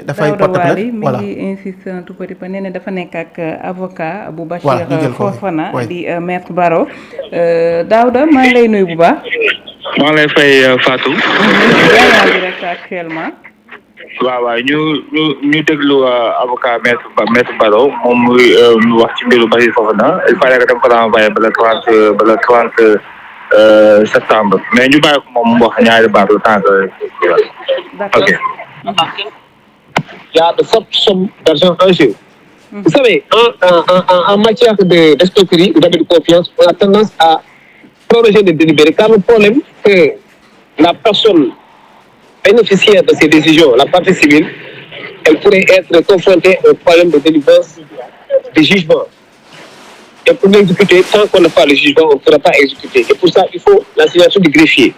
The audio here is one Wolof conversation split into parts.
dafay Daouda porter plainte Wali mi voilà. ngi insiste un tout petit peu nee na dafa nekk ak avocat bu Voilà Bachir ñu jël ko Fofana oui. di maître Baro Daouda maa ngi lay nuyu bu baax. maa ngi lay fay Fatou. yaa ngi en direct actuellement. waaw ñu déglu avocat maître Baro moom muy mu wax ci mbiru Bachir Fofana il fallait que dem ko envoyé ba le 30 septembre mais ñu bàyyi ko moom mu wax ñaari baat le temps que. D'accord. Ok. Il y a de fortes sommes d'argent en jeu. Vous savez, en matière d'escroquerie ou d'abus de confiance, on a tendance à proroger des délibérés. Car le problème, c'est que la personne bénéficiaire de ces décisions, la partie civile, elle pourrait être confrontée au problème de délivrance du jugement. Et pour l'exécuter, tant qu'on n'a pas le jugement, on ne pourra pas exécuter. Et pour ça, il faut la signature du greffier.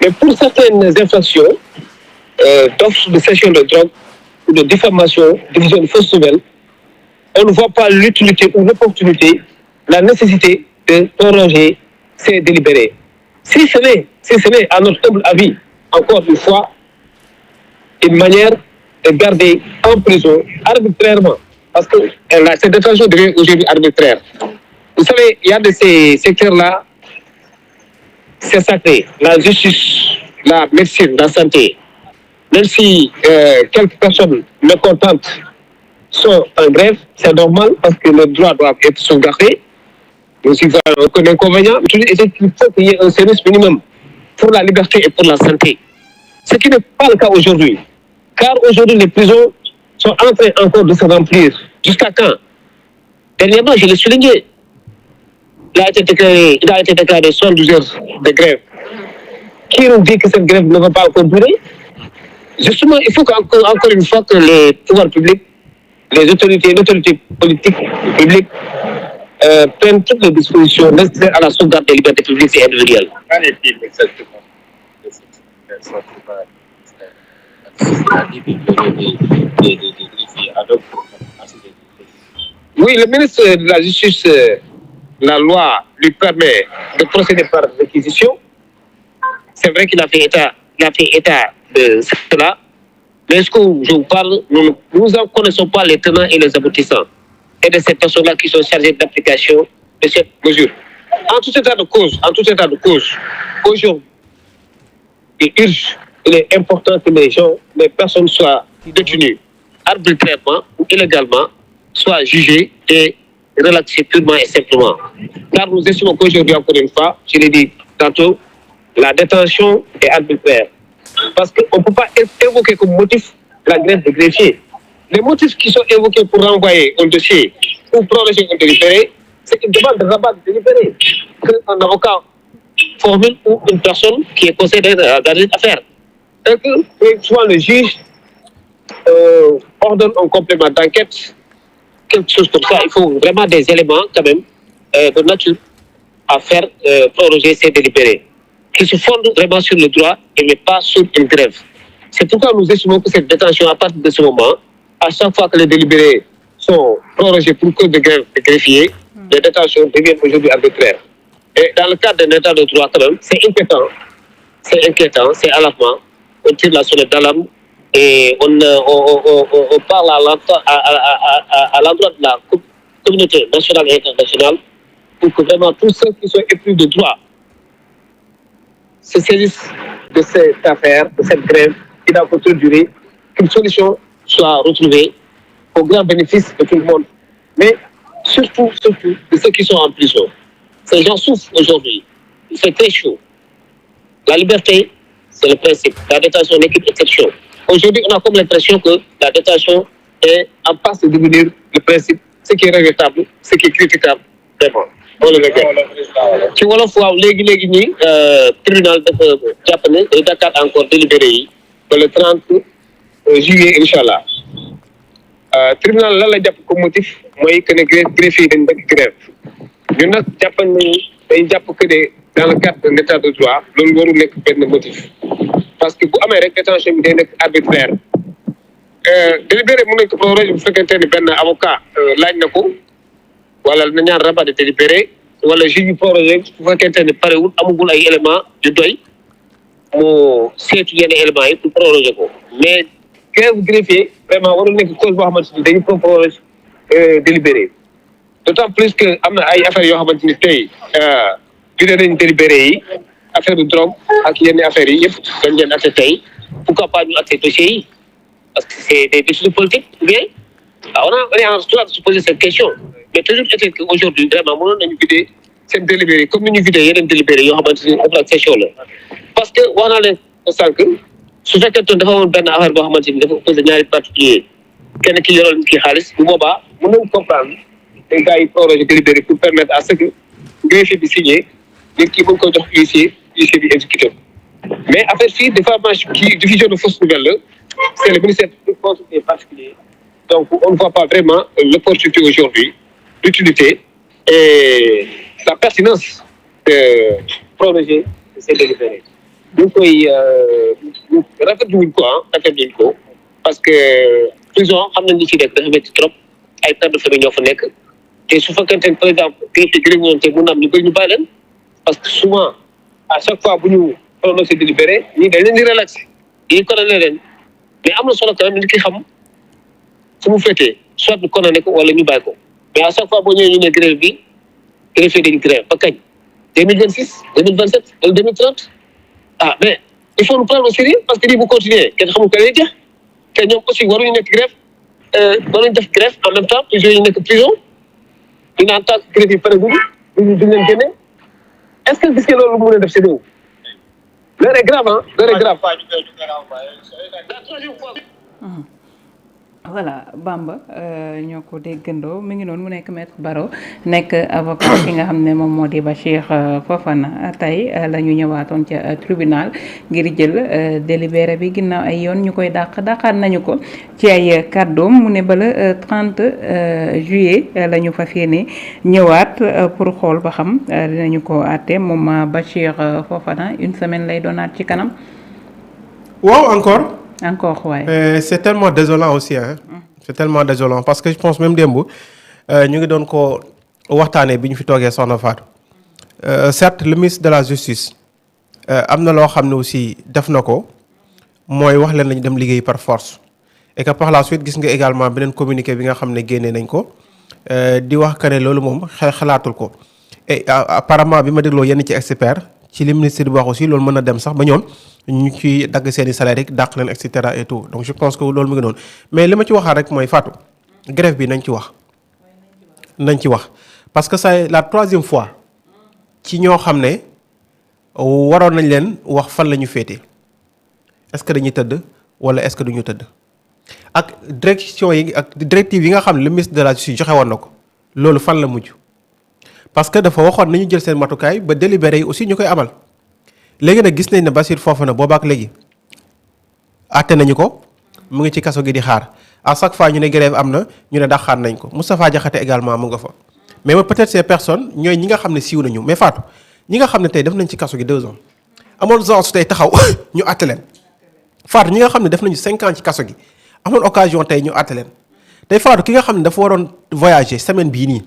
Mais pour certaines infractions, d'offres de cession de drogue ou de diffamation, diffusion de fausses nouvelles, on ne voit pas l'utilité ou l'opportunité, la nécessité de proroger ces délibérés. Si ce n'est, à notre humble avis, encore une fois, une manière de garder en prison arbitrairement, parce que cette détention devient aujourd'hui arbitraire. Vous savez, il y a de ces secteurs-là, c'est sacré. La justice, la médecine, la santé. Même si quelques personnes mécontentes sont en grève, c'est normal parce que les droits doivent être sauvegardés. Mais aussi, il y a aucun inconvénient. Il faut qu'il y ait un service minimum pour la liberté et pour la santé. Ce qui n'est pas le cas aujourd'hui. Car aujourd'hui, les prisons sont en train encore de se remplir. Jusqu'à quand? Dernièrement, je l'ai souligné. Il a été déclaré 72 heures de grève. Qui nous dit que cette grève ne va pas encore durer? Justement, il faut encore une fois que les pouvoirs publics, l'autorité politique publique prennent toutes les dispositions nécessaires à la sauvegarde des libertés publiques et individuelles. Qu'en est-il exactement de cette Oui, le ministre de la Justice, la loi lui permet de procéder par réquisition. C'est vrai qu'il a fait état de cela. Mais ce que je vous parle, nous n'en connaissons pas les tenants et les aboutissants. Et de ces personnes-là qui sont chargées d'application de cette mesure. En tout état de cause, aujourd'hui, il est important que les personnes soient détenues arbitrairement ou illégalement, soient jugées et relaxées purement et simplement. Car nous estimons qu'aujourd'hui, encore une fois, je l'ai dit tantôt, la détention est arbitraire. Parce qu'on ne peut pas évoquer comme motif la grève des greffiers. Les motifs qui sont évoqués pour renvoyer un dossier ou proroger un délibéré, c'est une demande de rabat de délibéré qu'un avocat formule ou une personne qui est concernée dans une affaire. Et que souvent le juge ordonne un complément d'enquête, quelque chose comme ça. Il faut vraiment des éléments quand même de nature à faire proroger ces délibérés, qui se fondent vraiment sur le droit et mais pas sur une grève. C'est pourquoi nous estimons que cette détention, à partir de ce moment, à chaque fois que les délibérés sont prorogés pour cause de grève de greffier, les détentions deviennent aujourd'hui arbitraires. Et dans le cadre d'un état de droit, quand même, c'est inquiétant, c'est alarmant. On tire la sonnette d'alarme et on parle à l'endroit de la communauté nationale et internationale pour que vraiment tous ceux qui sont épris de droit se saisissent de cette affaire, de cette grève qui n'a pas duré, qu'une solution soit retrouvée au grand bénéfice de tout le monde. Mais surtout de ceux qui sont en prison. Ces gens souffrent aujourd'hui. Il fait très chaud. La liberté, c'est le principe. La détention n'est qu'une exception. Aujourd'hui, on a comme l'impression que la détention est en passe de devenir le principe, ce qui est regrettable, ce qui est critiquable. Vraiment. On le regrette. ci wolof waaw léegi nii tribunal dafa jàpp ne day dakkaat encore délibéré yi ba le 30 juillet incha allah tribunal lan la jàpp comme motif mooy que ne greffier yi dañ bëgg grève ñun nag jàpp nañu dañ jàpp que ne dans le cadre d'un état de droit loolu warul nekk benn motif parce que bu amee rek détention bi day nekk arbitraire délibéré mën nañ ko proroger bu fekkente ni benn avocat laaj na ko wala na ñaan rabat de délibéré wala juge bi prorogé bu fekkente ne parewul amagul ay éléments yu doy mu seetu yenn éléments yi pour proroger ko mais grève greffier vraiment warul nekk cause boo xamante ni dañu propose délibéré d'autant plus que am na ay affaires yoo xamante ni tey vidé nañ délibéré yi affaire de drogue ak yenn affaires yi yëpp dañ leen atte tey pourquoi pas ñu atte dossiers yi parce que c'est des décisions politiques ou bien on est en droit de se poser cette question mais toujours est-il que aujourd'hui vraiment mënoon nañu vidé seen délibéré comme ni ñu vidé yeneen délibéré yoo xamante ni am na question la parce que wax naa leen sànq su fekkee dafa amoon benn affaire boo xamante ni dafa opposé ñaari particulier kenn ki yoroon kii xaalis bu boobaa mën nañu comprendre les gars yi prorogé délibéré pour permettre à ce que greffier bi signé nit ki mën ko jox huissier bi exécuté mais affaire fii diffamation kii diffusion de fausses nouvelles la c'est le ministère contre les particuliers donc on ne voit pas vraiment l'opportunité aujourd'hui l'utilité et la pertinence de proroger ces délibérés ñu ngi koy rafetlu wuñ ko rafetlu wuñ ko parce que prison xam nañ li ci nekk dafa métti trop ay pères de famille ñoo fa nekk te su fekkente ne par exemple greffier gi moom te mun am ñu bëri ñu bàyyi leen parce que souvent à chaque fois bu ñu prononcé délibéré ñii dañ leen di relaxé ñii condamné leen mais am na solo quand même nit ki xam su mu fekkee soit ñu condamné ko wala ñu bàyyi ko mais à chaque fois boo ñëwee ñu ne grève bi greffier dañu grève ba kañ 2026 2027 wala 2030 mais il faut nous prendre au sérieux parce que lii bu continuer kenn xamul kañ lay jeex te ñoom aussi waruñu nekk grève waruñu def grève en même temps prisonniers yi nekk prison ñu naan tant que grève yi pare duñ leen génne est-ce que gis nga loolu mu mën a def si réew l'heure est grave l'heure est grave. voilà Bamba ñoo ko déggandoo mi ngi noonu mu nekk maître Baro nekk avocat ki nga xam ne moom moo di Bachir Fofana tey la ñu ñëwaatoon ca tribunal ngir jël délibéré bi ginnaaw ay yoon ñu koy dàqaat nañu ko ci ay kàddoom mu ne bala 30 juillet la ñu fas yéene ñëwaat pour xool ba xam dinañu ko àtte moom Bachir Fofana une semaine lay doonaat ci kanam. waaw encore waaye. c'est tellement désolant aussi c'est tellement désolant parce que je pense même démb ñu ngi doon ko waxtaanee bi ñu fi toogee Soxna Fatou certes le ministre de la justice am na loo xam ne aussi def na ko mooy wax leen nañu dem liggéey par force et que par la suite gis nga également beneen communiqué bi nga xam ne génnee nañ ko di wax que ne loolu moom xalaatul ko et apparemment bi ma dégloo yenn ci expert ci li ministre bi wax aussi loolu mën na dem sax ba ñoom ñu ci dagg seen i salaire rek dàq leen et cetera et tout donc je pense que loolu mu ngi noonu mais li ma ci waxaat rek mooy Fatou grève bi nañ ci wax parce que c'est la 3e fois ci ñoo xam ne waroon nañ leen wax fan la ñu féete est-ce que dañuy tëdd wala est-ce que duñu tëdd ak direction yi ak directive yi nga xam ne le ministre de la justice joxe woon na ko loolu fan la mujj parce que dafa waxoon nañu jël seen matukaay ba délibéré yi aussi ñu koy amal léegi nag gis nañ ne Bassirou Fofana boobaak léegi àtte nañu ko mu ngi ci kaso gi di xaar à chaque fois ñu ne grève am na ñu ne daxaar nañ ko Moustapha Diakhaté également mu nga fa mais peut-être ces personnes ñooy ñi nga xam ne siiw nañu mais Fatou ñi nga xam ne tey def nañ ci kaso gi 2 ans amoon chance tey taxaw ñu àtte leen Fatou ñi nga xam ne def nañu 5 ans ci kaso gi amoon occasion tey ñu àtte leen tey Fatou ki nga xam ne dafa waroon voyager semaine bii nii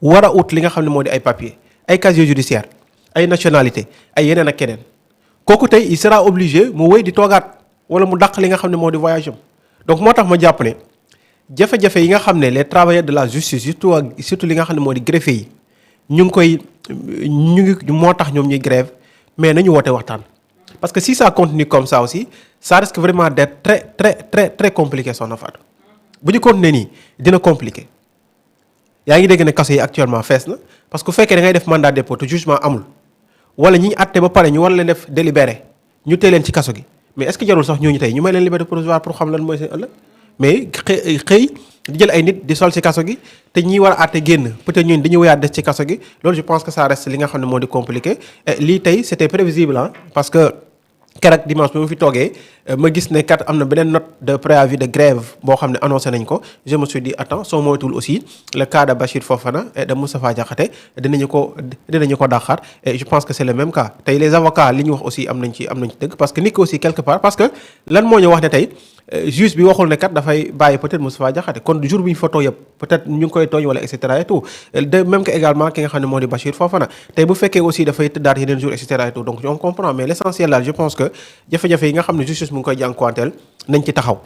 war a ut li nga xam ne moo di ay papier ay casier judiciaire ay nationalité ay yeneen ak keneen kooku tey il sera obligé mu wéy di toogaat wala mu dàq li nga xam ne moo di voyage am donc moo tax ma jàpp ne jafe-jafe yi nga xam ne les travailleurs de la justice surtout li nga xam ne moo di greffier yi ñu ngi moo tax ñoom ñuy grève mais nañu woote waxtaan parce que si ça continue comme ça aussi ça risque vraiment d'être très très très très compliqué Soxna Fatou bu ñu continuer nii dina compliqué yaa ngi dégg ne kaso yi actuellement fees na parce que bu fekkee da ngay def mandat de dépôt te jugement amul wala ñi ñu àtte ba pare ñu war leen def délibéré ñu tee leen ci kaso gi mais est-ce que jarul sax ñooñu tey ñu may leen liberté provisoire pour xam lan mooy seen ëllëg mais xëy di jël ay nit di sol ci kaso gi te ñi war a àtte génn peut-être ñun dañu wéyaat des ci kaso gi loolu je pense que ça reste li nga xam ne moo di compliqué lii tey c'était prévisible parce que keroog dimanche bi ma fi toogee ma gis ne kat am na beneen note de préavis de grève boo xam ne annoncé nañ ko je me suis dit attends soo moytuwul aussi le cas de Bachir Fofana et de Moustapha Diakhaté dinañu ko dàqaat et je pense que c'est le même cas tey les avocats li ñu wax aussi am nañ ci dëgg parce que nit ki aussi quelque part parce que lan moo ñu wax ne tey juge bi waxul ne kat dafay bàyyi peut-être Moustapha Diakhaté kon jour bi ñu fa tooñ yëpp peut-être ñu ngi koy tooñ wala et cetera et tout de même que également ki nga xam ne moo di Bachir Fofana tey bu fekkee aussi dafay tëddaat yeneen jour et cetera et tout donc on comprend mais l'essentiel là je pense que jafe-jafe yi nga xam ne justice mu ngi koy jànkuwanteel nañ ci taxaw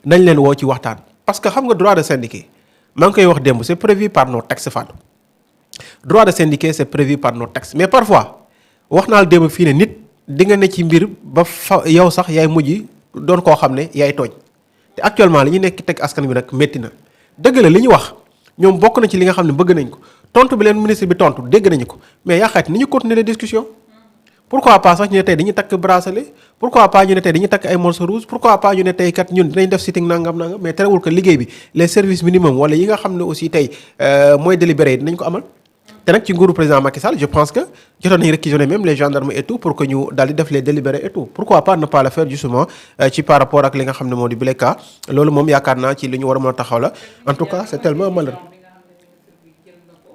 nañ leen woo ci waxtaan parce que xam nga droit de syndiquer maa ngi koy wax démb c'est prévu par nos textes Fatou droit de syndiquer c'est prévu par nos textes mais parfois wax naa la démb fii ne nit di nga ne ci mbir ba fa yow sax yaay mujj doon koo xam ne yaay tooñ te actuellement li ñu nekk teg askan bi nag métti na dëgg la li ñu wax ñoom bokk na ci li nga xam ne bëgg nañ ko tontu bi leen ministre bi tontu dégg nañu ko mais yaa xayti ni ñu continuer les discussions pourquoi pas sax ñu ne tey dañuy takk bracelet pourquoi pas ñu ne tey dañuy takk ay morceaux rouges pourquoi pas ñu ne tey kat ñun dinañ def sitting nangam mais terewul que liggéey bi les services minimum wala yi nga xam ne aussi tey mooy délibéré yi dinañ ko amal te nag ci nguuru président Macky Sall je pense que jotoon nañu réquisitionner même les gendarmes et tout pour que ñu daal di def les délibérés et tout pourquoi pas ne pas le faire justement ci par rapport ak li nga xam ne moo di bile cas loolu moom yaakaar naa ci li ñu war a mën a taxaw la en tout cas c'est tellement malheureux.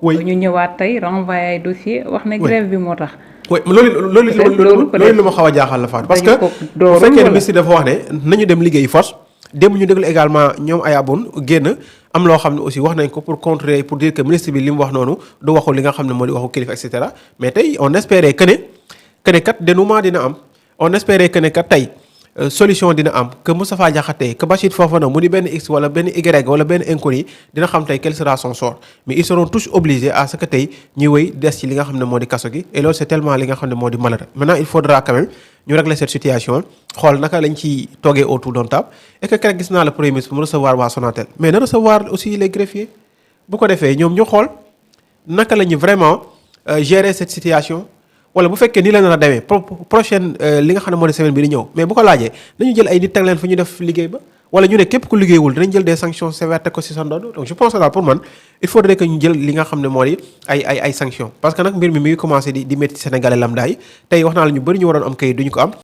oui ñu ñëwaat tey renvoyer ay dossier wax ne grève bi moo tax. oui loolu lu ma xaw a jaaxal la Fatou parce que bu fekkee ne ministre dafa wax ne nañu dem liggéeyi force démb ñu déglu également ñoom ayaboon génn am loo xam ne aussi wax nañ ko pour contrer pour dire que ministre bi li mu wax noonu du waxu li nga xam ne moo di waxu kilifa et cetera mais tey on espérait que ne kat dénouement dina am on espérait que ne kat tey solution dina am que Moustapha Diakhaté que Bachir Fofana mu di benn X wala benn Y wala benn inconnu dina xam tey quel sera son sort mais ils seront tous obligés à ce que tey ñuy wéy des ci li nga xam ne moo di kaso gi et loolu c'est tellement li nga xam ne moo di malheureux maintenant il faudra quand même ñu régler cette situation xool naka lañ ci toogee autour d'un table et que keroog gis naa le premier ministre mu recevoir waa Sonatel mais na recevoir aussi les greffiers bu ko defee ñoom ñu xool naka la ñu vraiment gérer cette situation wala bu fekkee nii la nar a demee prochaine li nga xam ne moo di semaine bi di ñëw mais bu ko laajee nañu jël ay nit teg leen fu ñu def liggéey ba wala ñu ne képp ku liggéeyul dinañ jël des sanctions sévères teg ko ci sa ndodd donc je pense que daal pour man il faudrait que ñu jël li nga xam ne moo di ay sanctions parce que nag mbir mi ngi commencé di métti Sénégalais lambda yi tey wax naa la ñu bëri ñu waroon am kayit duñu ko am